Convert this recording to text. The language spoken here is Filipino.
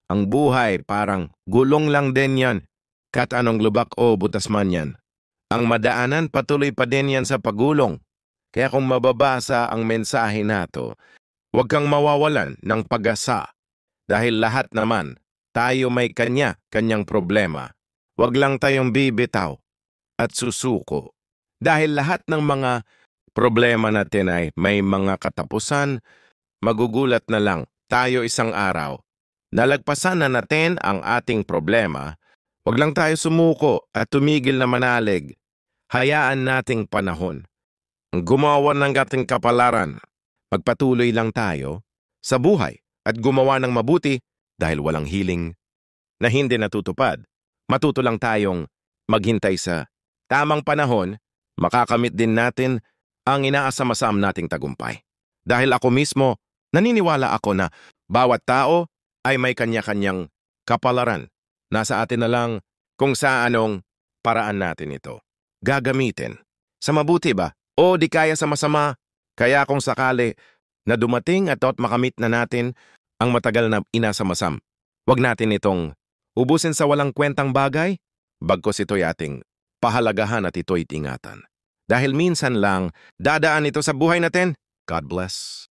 Ang buhay parang gulong lang din yan. Kat anong lubak o butas man yan. Ang madaanan patuloy pa din yan sa pagulong. Kaya kung mababasa ang mensahe nato, huwag kang mawawalan ng pag-asa. Dahil lahat naman, tayo may kanyang problema. Huwag lang tayong bibitaw at susuko. Dahil lahat ng mga problema natin ay may mga katapusan, magugulat na lang tayo isang araw. Nalagpasan na natin ang ating problema. Huwag lang tayo sumuko at tumigil na manalig. Hayaan nating panahon. Gumawa ng ating kapalaran. Magpatuloy lang tayo sa buhay at gumawa ng mabuti dahil walang hiling na hindi natutupad. Matuto lang tayong maghintay sa tamang panahon, makakamit din natin ang inaasam-asam nating tagumpay. Dahil ako mismo, naniniwala ako na bawat tao ay may kanya-kanyang kapalaran. Nasa atin na lang kung sa anong paraan natin ito gagamitin. Sa mabuti ba? O di kaya sa masama? Kaya kung sakali na dumating at makamit na natin ang matagal na inasamasam, wag natin itong ubusin sa walang kwentang bagay, bagkos ito'y ating pahalagahan at ito'y ingatan. Dahil minsan lang, dadaan ito sa buhay natin. God bless.